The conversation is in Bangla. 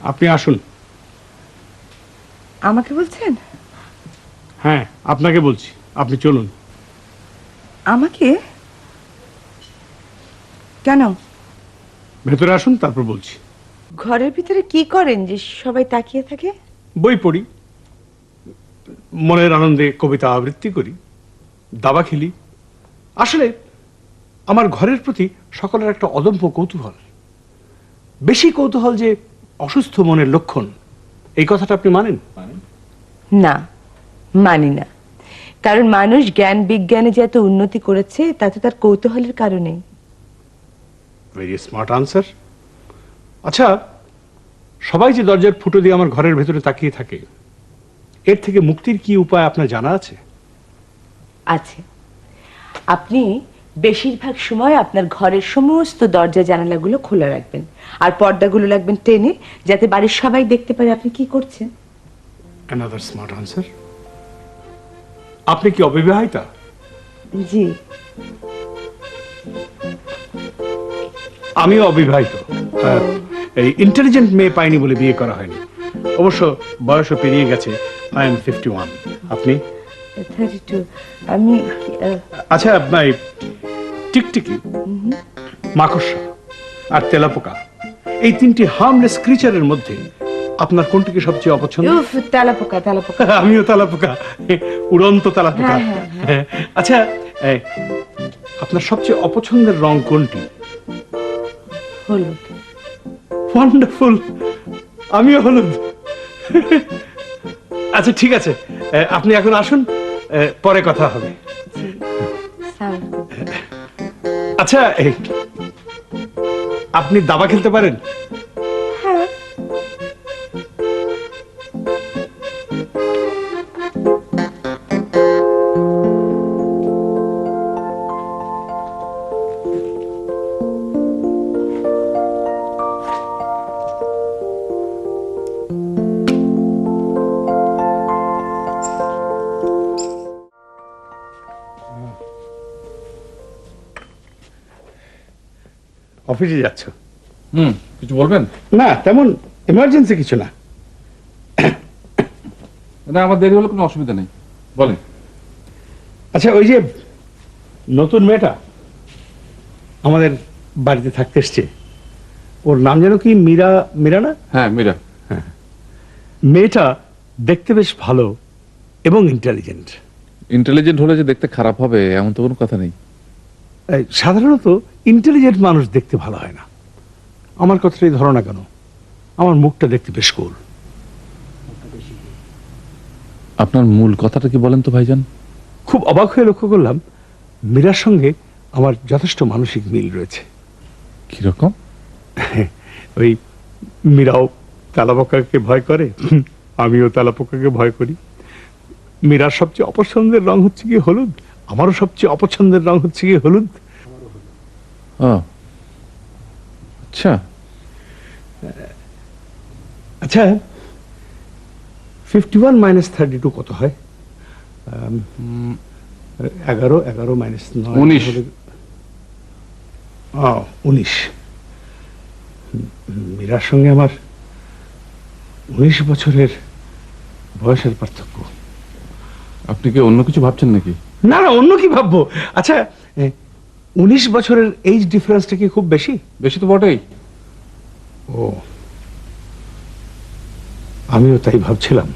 আপনি আসুন। আমাকে বলছেন? হ্যাঁ, আপনাকে বলছি, আপনি চলুন। আমাকে? কেন? ভেতরে আসুন, তারপর বলছি। ঘরের ভিতরে কি করেন যে সবাই তাকিয়ে থাকে? বই পড়ি, মনের আনন্দে কবিতা আবৃত্তি করি, দাবা খেলি। আসলে আমার ঘরের প্রতি সকলের একটা অদম্য কৌতূহল। বেশি কৌতূহল যে অসুস্থ মনের লক্ষণ, এই কথাটা আপনি মানেন? না, মানি না। কারণ মানুষ জ্ঞান বিজ্ঞানে যে এত উন্নতি করেছে তাতে তার কৌতূহলের কারণে। Very smart answer. আচ্ছা, সবাই যে দরজার ফুটো দিয়ে আমার ঘরের ভেতরে তাকিয়ে থাকে, এর থেকে মুক্তির কি উপায় আপনার জানা আছে? আছে। আপনি বেশিরভাগ সময় আপনার ঘরের সমস্ত দরজা জানালাগুলো খোলা রাখবেন, আর পর্দাগুলো রাখবেন টেনে, যাতে বাড়ির সবাই দেখতে পারে আপনি কি করছেন। Another smart answer. আপনি কি অবিবাহিতা? জি। আমিও অবিবাহিত। এই ইন্টেলিজেন্ট মেয়ে পাইনি বলে বিয়ে করা হয়নি। অবশ্য বয়সও পেরিয়ে গেছে। I am 51। আপনি? 32। আমি আচ্ছা, টিকটিকি, মাকড়সা আর তেলাপোকা, এই তিনটি হার্মলেস ক্রিচারের মধ্যে আপনার কোনটিকে সবচেয়ে অপছন্দ? উফ, তেলাপোকা, তেলাপোকা। আমিও তেলাপোকা, উড়ন্ত তেলাপোকা। আচ্ছা, আপনার সবচেয়ে অপছন্দের রং কোনটি? হলুদ। ওয়ান্ডারফুল, আমিও হলুদ। আচ্ছা, ঠিক আছে, আপনি এখন আসুন, পরে কথা হবে। আচ্ছা, আপনি দাবা খেলতে পারেন? হ্যাঁ। অফিসে যাচ্ছ? কিছু বলবেন? না, তেমন এমার্জেন্সি কিছু না। না, আমার দেরি হলে কোনো অসুবিধা নেই, বলেন। আচ্ছা, ওই যে নতুন মেয়েটা আমাদের বাড়িতে থাকতে এসছে, ওর নাম যেন কি? মীরা? মীরা না? হ্যাঁ, মীরা। মেয়েটা দেখতে বেশ ভালো এবং ইন্টেলিজেন্ট। ইন্টেলিজেন্ট হলে যে দেখতে খারাপ হবে এমন তো কোনো কথা নেই। সাধারণত ইন্টেলিজেন্ট মানুষ দেখতে ভালো হয় না। আমার কথাটাই ধরো না কেন, আমার মুখটা দেখতে বেশ গোল। আপনার মূল কথাটা কি বলেন তো ভাইজান? খুব অবাক হয়ে লক্ষ্য করলাম মীরার সঙ্গে আমার যথেষ্ট মানসিক মিল রয়েছে। কিরকম? ওই মীরাও তেলাপোকাকে ভয় করে, আমিও তেলাপোকাকে ভয় করি। মীরার সবচেয়ে অপছন্দের রং হচ্ছে কি হলুদ, আমারও সবচেয়ে অপছন্দের রং হচ্ছে কি হলুদ। আচ্ছা আচ্ছা, 51 - 32 কত হয়? 11, 11 - 9 19। 19। মীরার সঙ্গে আমার 19 বছরের বয়সের পার্থক্য। আপনি কি অন্য কিছু ভাবছেন নাকি? না না, অন্য কি ভাববো? আচ্ছা, 19 বছরের এইজ ডিফারেন্সটা কি খুব বেশি? বেশি তো বটেই। ও, আমিও তাই ভাবছিলাম।